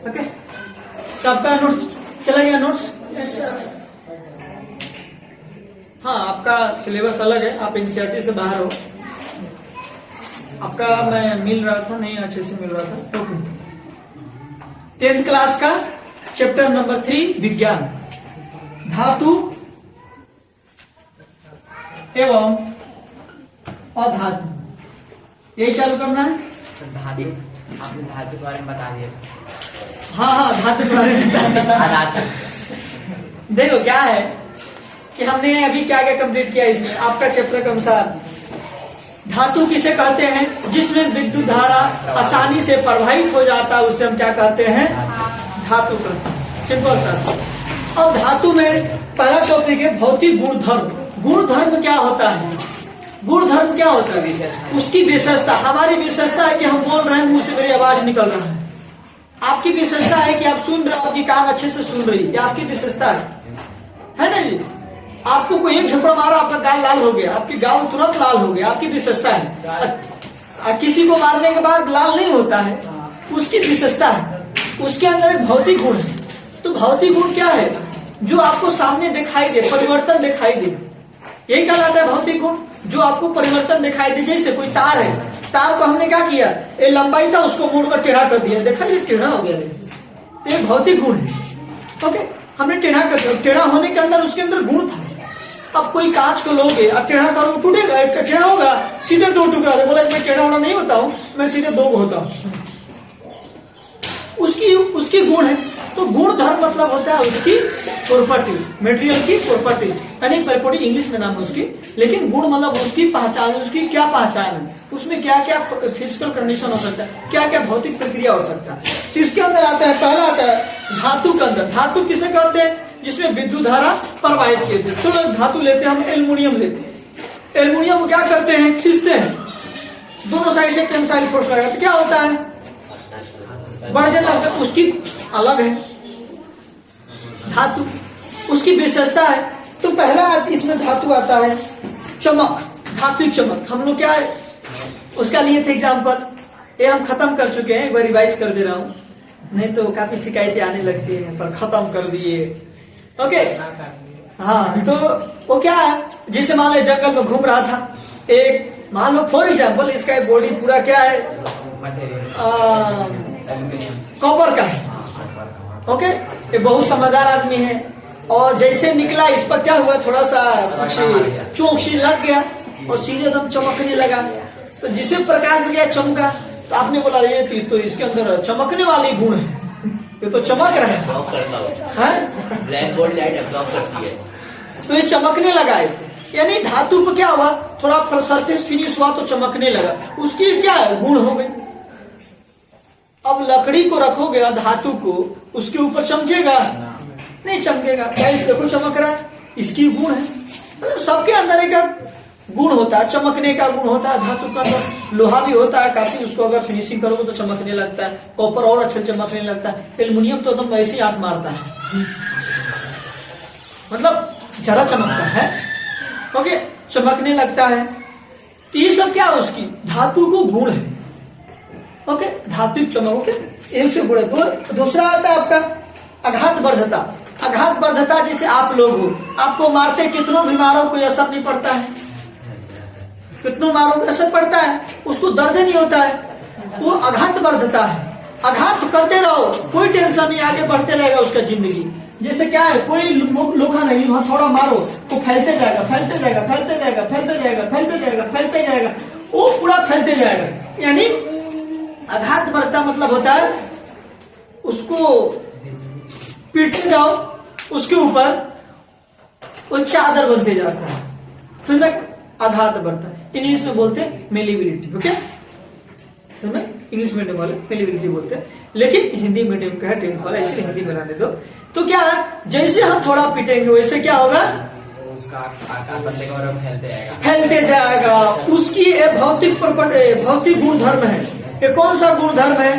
Okay, सबका note चला गया? नोट्स? Yes sir. हाँ, आपका सिलेबस अलग है, आप एनसीईआरटी से बाहर हो। आपका मैं मिल रहा था, नहीं अच्छे से मिल रहा था। ओके, 10th क्लास का चैप्टर नंबर 3 विज्ञान, धातु एवं अधातु, यही चालू करना है। धातु, आपने धातु के बारे में बता दिया। हाँ, धातु के बारे में देखो क्या है कि हमने अभी क्या क्या कंप्लीट किया इसमें। आपका चैप्टर के अनुसार धातु किसे कहते हैं? जिसमें विद्युत धारा आसानी से प्रवाहित हो जाता है, उसे हम क्या कहते हैं? धातु कहते हैं। सिंपल सा। अब धातु में पहला टॉपिक है भौतिक गुणधर्म। गुणधर्म क्या होता है? गुणधर्म क्या होता है? उसकी विशेषता। हमारी विशेषता है कि हम बोल रहे हैं, मुंह से मेरी आवाज निकल रहा है। आपकी विशेषता है कि आप सुन रहे हो, आपकी कान अच्छे से सुन रही है, आपकी विशेषता है ना जी? आपको कोई एक झपड़ा मारा, आपका गाल लाल हो गया, आपकी गाल तुरंत लाल हो गया, आपकी विशेषता है। किसी को मारने के बाद लाल नहीं होता है, उसकी विशेषता है। उसके अंदर एक भौतिक गुण है। तो भौतिक गुण क्या है? जो आपको सामने दिखाई दे, परिवर्तन दिखाई दे, यही कहलाता है भौतिक गुण। जो आपको परिवर्तन दिखाई दे, जैसे कोई तार है, तार को हमने क्या किया, ये लंबाई था, उसको मोड़कर टेढ़ा कर दिया, देखा ये टेढ़ा हो गया। ये भौतिक गुण है। ओके, हमने टेढ़ा कर दिया। टेढ़ा होने के अंदर उसके अंदर गुण था। अब कोई कांच को लोगे, अब टेढ़ा करो, टूटेगा, टेढ़ा होगा, सीधे 2 टुकड़ा दे। बोला मैं टेढ़ा होना नहीं होता हूँ, मैं सीधे 2 होता हूँ। उसकी गुण है। तो गुण धर्म मतलब होता है उसकी प्रॉपर्टी, मटेरियल की प्रॉपर्टी, यानी प्रॉपर्टी इंग्लिश में नाम है उसकी, लेकिन गुण मतलब उसकी पहचान। उसकी क्या पहचान है, उसमें क्या क्या फिजिकल कंडीशन हो सकता है, क्या क्या भौतिक प्रक्रिया हो सकता है। तो इसके अंदर आता है, पहला आता है धातु के अंदर। धातु किसे कहते हैं? जिसमें विद्युत धारा प्रवाहित किए थे। चलो धातु लेते हैं, हम एल्युमिनियम लेते हैं। एल्युमिनियम को क्या करते हैं? खींचते हैं, दोनों साइड से टेंसाइल फोर्स लगेगा तो क्या होता है? बढ़ जाता है। उसकी अलग है धातु, उसकी विशेषता है। तो पहला इसमें धातु आता है चमक, धातु चमक। हम लोग क्या है उसका लिए थे एग्जाम्पल, ये हम खत्म कर चुके हैं, एक बार रिवाइज कर दे रहा हूँ, नहीं तो काफी शिकायतें आने लगती है, सर खत्म कर दिए। ओके, हाँ, तो वो क्या है, जिसे मान लो जंगल में घूम रहा था, एक मान लो फॉर एग्जाम्पल इसका बॉडी पूरा क्या है, कॉपर का है। ओके, ये बहुत समझदार आदमी है, और जैसे निकला इस पर क्या हुआ, थोड़ा सा कुछ चोंक सी लग गया और सीधे एकदम चमकने लगा। तो जिसे प्रकाश गया, चमका, तो आपने बोला ये तो इसके अंदर चमकने वाली गुण है, ये तो चमक रहा है, ब्लैक बोर्ड लाइट एब्जॉर्ब करती है, तो ये चमकने लगा है। यानी धातु को क्या हुआ, थोड़ा सरफेस फिनिश हुआ तो चमकने लगा, उसकी क्या है, गुण हो गई। अब लकड़ी को रखोगे धातु को, उसके ऊपर चमकेगा? नहीं चमकेगा। देखो चमक रहा है, इसकी गुण है। मतलब सबके अंदर एक गुण होता है, चमकने का गुण होता है। धातु का अंदर लोहा भी होता है काफी, उसको अगर फिनिशिंग करोगे तो चमकने लगता है। कॉपर और अच्छे चमकने लगता है। एल्युमिनियम तो एकदम वैसे ही आंख मारता है, मतलब ज्यादा चमकता है। ओके, चमकने लगता है। तो ये सब क्या है, उसकी धातु को गुण है। ओके, धातु चमक। ओके, एक से गुण है। दूसरा आता है आपका आघातवर्धता। आघातवर्धता जैसे आप लोग हो, आपको मारते कितनों भी मारो कोई असर नहीं पड़ता है, कितनों मारो को असर पड़ता है, उसको दर्द नहीं होता है, वो आघातवर्धता है। आघात करते रहो, कोई टेंशन नहीं, आगे बढ़ते रहेगा उसका जिंदगी। जैसे क्या है, कोई लोखा नहीं, वहां थोड़ा मारो वो फैलते जाएगा, फैलते जाएगा, फैलते जाएगा, फैलते जाएगा, फैलते जाएगा, फैलते जाएगा, वो पूरा फैलते जाएगा। यानी आघातवर्धता मतलब होता है उसको पीटते जाओ, उसके ऊपर वो चादर बनते जाता है। समझ में? आघातवर्धता इंग्लिश में बोलते हैं मेलिबिलिटी। ओके, समझ में? इंग्लिश मीडियम वाले मेलिबिलिटी बोलते हैं, लेकिन हिंदी मीडियम का है 10th वाला, इसलिए हिंदी में रहने दो। तो क्या है, जैसे हम थोड़ा पीटेंगे वैसे क्या होगा, उसका आकार बदलेगा और फैलते जाएगा, फैलते जाएगा। उसकी भौतिक भौतिक गुणधर्म है। ये कौन सा गुणधर्म है?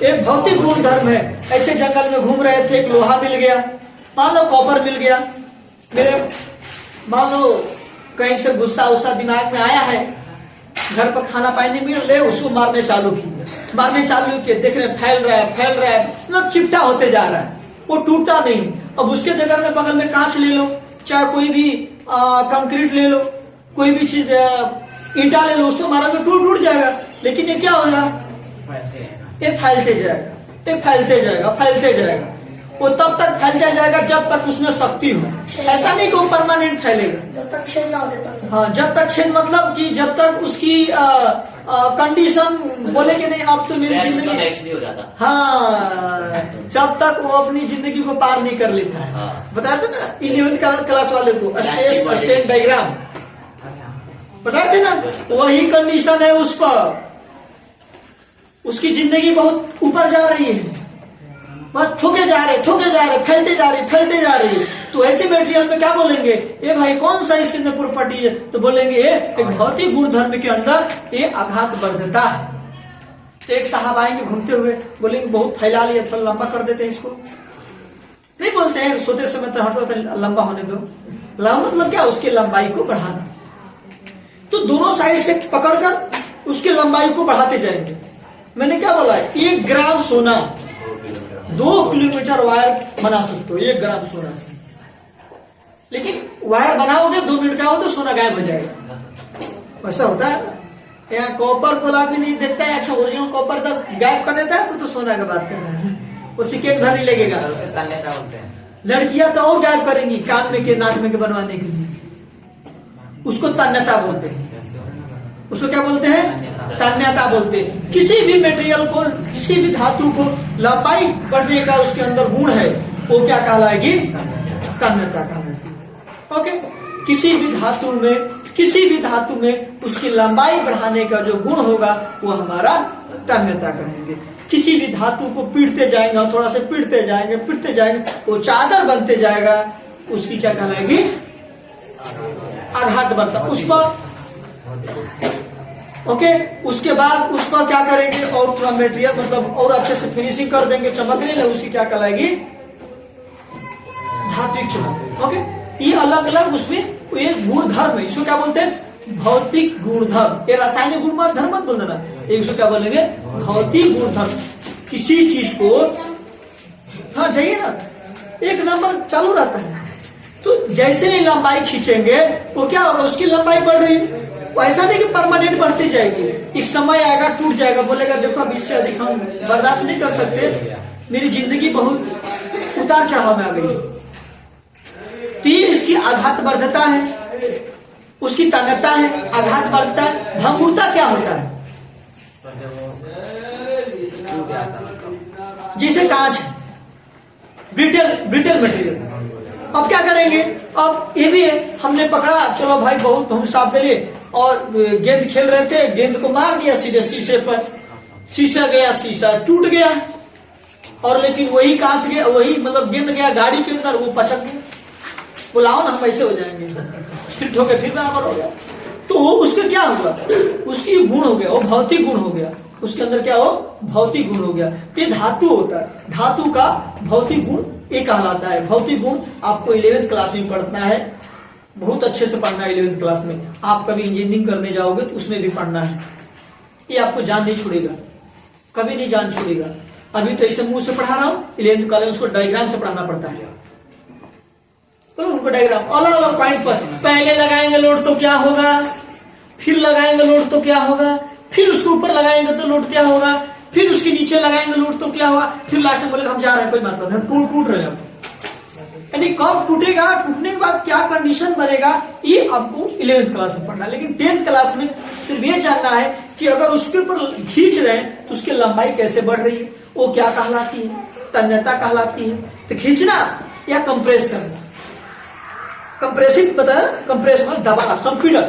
एक भौतिक गुणधर्म है। ऐसे जंगल में घूम रहे थे, एक लोहा मिल गया, मान लो कॉपर मिल गया, मेरे मान लो कहीं से गुस्सा उस्सा दिमाग में आया है, घर पर खाना पानी मिल ले, उसको मारने चालू की, मारने चालू किए, देख रहे फैल रहा है, मतलब चिपटा होते जा रहा है, वो टूटता नहीं। अब उसके जगह में बगल में कांच ले लो, चाहे कोई भी कंक्रीट ले लो, कोई भी चीज ईंटा ले लो, उसको मारा तो टूट जाएगा। लेकिन ये क्या होगा, ये फैलते जाएगा, वो तब तक फैलता जाएगा जब तक उसमें शक्ति हो। ऐसा नहीं कि वो परमानेंट फैलेगा, जब तक छेद ना हो देता। हाँ, जब तक छेद मतलब कि जब तक उसकी कंडीशन बोले कि नहीं अब तो मेरी जिंदगी हो जाता। हाँ, जब तक वो अपनी जिंदगी को पार नहीं कर लेता है। बताया था ना 11th क्लास वाले को स्टेट डायग्राम बताए थे ना, वही कंडीशन है उस पर, उसकी जिंदगी बहुत ऊपर जा रही है, बस ठोके जा रहे, फैलते जा रही। तो ऐसे मटेरियल में क्या बोलेंगे, ये भाई कौन सा इसके अंदर प्रॉपर्टी है, तो बोलेंगे ये एक भौतिक गुण धर्म के अंदर ये आघात वर्धता है। तो एक साहब आएंगे घूमते हुए, बोलेंगे बहुत फैला लिया, थोड़ा लंबा कर देते हैं इसको, नहीं बोलते हैं सोते समय तो हटो लंबा होने दो। लंबा मतलब क्या, उसकी लंबाई को बढ़ाना। तो दोनों साइड से पकड़कर उसकी लंबाई को बढ़ाते जाएंगे। मैंने क्या बोला, 1 ग्राम सोना 2 किलोमीटर वायर बना सकते हो, 1 ग्राम सोना से। लेकिन वायर बनाओगे 2 मिनट का हो तो सोना गायब हो जाएगा। ऐसा होता है ना, यहाँ कॉपर को आदमी नहीं देखता है, अच्छा ओरिजिनल कॉपर तक गायब कर देता है, तो सोना की बात करना है, वो सिक्के भर नहीं लगेगा। लड़कियां तो और गायब करेंगी कान में के नाक में के बनवाने के लिए, उसको तन्यता बोलते हैं। उसको क्या बोलते हैं, तन्यता बोलते हैं। किसी भी मटेरियल को, किसी भी धातु को लंबाई बढ़ने का उसके अंदर गुण है, वो क्या कहलाएगी, तन्यता कहलाएगी। ओके, किसी भी धातु में उसकी लंबाई बढ़ाने का जो गुण होगा वो हमारा तन्यता कहेंगे। किसी भी धातु को पीटते जाएंगे और थोड़ा से पीटते जाएंगे, वो चादर बनते जाएगा, उसकी क्या कहलाएगी, आघात बनता। उस पर ओके, उसके बाद उस पर क्या करेंगे, और थोड़ा मटेरियल मतलब और अच्छे से फिनिशिंग कर देंगे, चमकने लगे, उसकी क्या कहलाएगी, धात्विक चमक। ओके, ये अलग अलग उसमें ये गुण धर्म है, इसको क्या बोलते हैं, भौतिक गुण धर्म। ये रासायनिक गुण धर्म मत बोल देना, इसको क्या बोलेंगे, भौतिक गुण धर्म। किसी चीज को, हाँ जाइए ना, 1 नंबर चालू रहता है, तो जैसे ही लंबाई खींचेंगे वो क्या होगा, उसकी लंबाई बढ़ रही है। ऐसा नहीं कि परमानेंट बढ़ती जाएगी, एक समय आएगा टूट जाएगा, बोलेगा देखो अब इससे अधिक हम बर्दाश्त नहीं कर सकते, मेरी जिंदगी बहुत उतार चढ़ाव में आ गई। तो ये इसकी आघात वर्धता है, उसकी तन्यता है, आघात वर्धता है। भंगुरता क्या होता है, जैसे कांच, ब्रिटल मटेरियल। अब क्या करेंगे, अब ये भी है, हमने पकड़ा, चलो भाई बहुत हम साफ दे लिए, और गेंद खेल रहे थे, गेंद को मार दिया सीधे शीशे पर, शीशा गया, शीशा टूट गया, और लेकिन वही कांच गया, वही मतलब गेंद गया गाड़ी के अंदर, वो पचक गया। बुलाओ ना, हम ऐसे हो जाएंगे, स्ट्रिक्ट हो गए, फिर बराबर हो गया। तो उसके क्या हुआ, उसकी गुण हो गया, वो भौतिक गुण हो गया, उसके अंदर क्या हो, भौतिक गुण हो गया। ये धातु होता है, धातु का भौतिक गुण ये कहलाता है। भौतिक गुण आपको 11th क्लास में पढ़ना है, बहुत अच्छे से पढ़ना है 11th क्लास में। आप कभी इंजीनियरिंग करने जाओगे तो उसमें भी पढ़ना है, ये आपको जान नहीं छोड़ेगा, कभी नहीं जान छोड़ेगा। अभी तो ऐसे मुंह से पढ़ा रहा हूँ, 11th क्लास में उसको डायग्राम से पढ़ाना पड़ता है। तो उनको डायग्राम अलग अलग पॉइंट पर, पहले लगाएंगे लोड तो क्या होगा, फिर लगाएंगे लोड तो क्या होगा, फिर उसके ऊपर लगाएंगे तो लोड क्या होगा, फिर उसके नीचे लगाएंगे लोड तो क्या होगा, फिर लास्ट में बोलेगा हम जा रहे हैं, कोई मतलब नहीं, टूट रहे हैं। यानी कब टूटेगा, टूटने के बाद क्या कंडीशन बनेगा, ये आपको 11th क्लास में पढ़ना है। लेकिन 10th क्लास में सिर्फ ये जानना है कि अगर उसके ऊपर खींच रहे हैं तो उसकी लंबाई कैसे बढ़ रही है, वो क्या कहलाती है, तन्यता कहलाती है। तो खींचना या कंप्रेस करना, कंप्रेसिव पता है, कंप्रेस मतलब दबाना, संपीड़न,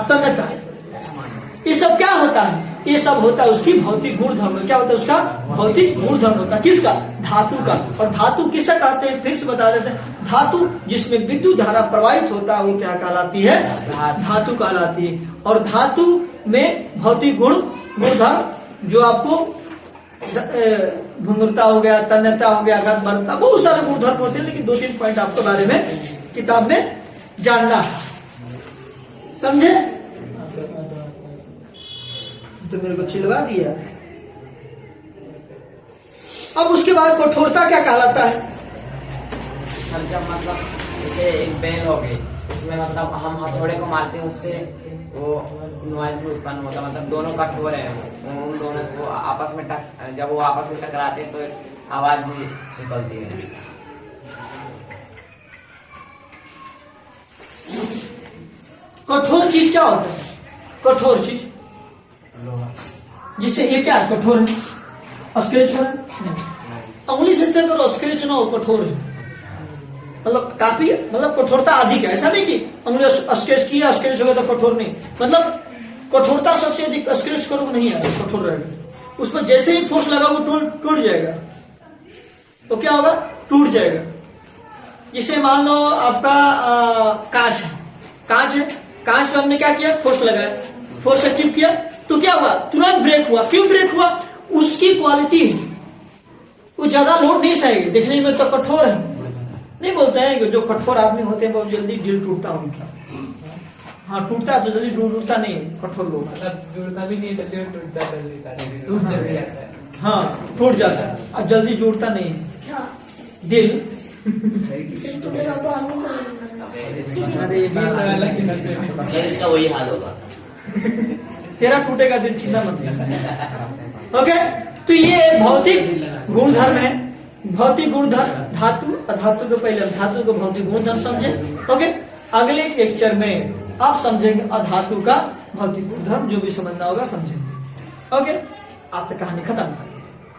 तन्यता, ये सब क्या होता है, ये सब होता है उसकी भौतिक गुण धर्म। क्या होता है उसका भौतिक गुण धर्म होता है, किसका, धातु का। और धातु किसे कहते हैं, फिर से बता देते हैं, धातु जिसमें विद्युत धारा प्रवाहित होता है वो क्या कहलाती है, धातु कहलाती है। और धातु में भौतिक गुण धर्म जो आपको भंगुरता हो गया, तन्यता हो गया, आघात वर्धता, बहुत सारे गुण धर्म होते हैं। लेकिन 2-3 पॉइंट आपके बारे में किताब में जानना, समझे। तो मेरे को चिलवा दिया। अब उसके बाद कठोरता क्या कहलाता है? सर जब मतलब जैसे एक बेल हो गई, उसमें मतलब हम हथौड़े को मारते हैं, उससे वो नॉइज उत्पन्न होता है, मतलब दोनों कठोर है, उन दोनों को आपस में जब वो आपस में टकराते हैं तो एक आवाज भी निकलती है। कठोर चीज क्या होता है? कठोर चीज जिससे ये क्या है? कठोर है, स्क्रैच हो रहा है, उंगली से करो स्क्रैच ना हो, कठोर है, मतलब काफी, मतलब कठोरता अधिक है। ऐसा नहीं कि उंगली स्क्रैच किया स्क्रैच हो गया तो कठोर नहीं, मतलब कठोरता सबसे अधिक, स्क्रैच करो नहीं है कठोर रहेगा, उस पर जैसे ही फोर्स लगा वो टूट जाएगा, तो क्या होगा? टूट जाएगा। जिसे मान लो आपका कांच है, कांच है, कांच पे हमने क्या किया? फोर्स लगाया, फोर्स से टिप किया तो क्या हुआ? तुरंत ब्रेक हुआ। क्यों ब्रेक हुआ? उसकी क्वालिटी, वो ज्यादा लोड नहीं सहेगी, देखने में तो कठोर है। नहीं बोलते हैं कि जो कठोर आदमी होते हैं बहुत जल्दी दिल टूटता है उनका। हाँ, टूटता है तो जल्दी टूटता नहीं है कठोर लोग, मतलब जुड़ता भी नहीं, जल्दी टूटता टूट जल्दी जाता है। हाँ टूट जाता है, अब जल्दी जुड़ता नहीं है दिल। अरे ये भी अलग की नसें में। सर इसका वही हाल होगा। तेरा टूटेगा दिल, चिंता मत। ओके, तो ये भौतिक गुणधर्म है, भौतिक गुणधर्म धातु, अधातु के पहले धातु को भौतिक गुणधर्म समझे। ओके, अगले लेक्चर में आप समझेंगे अधातु का भौतिक गुणधर्म, जो भी समझना होगा समझेंगे। ओके, आप तक कहानी खत्म।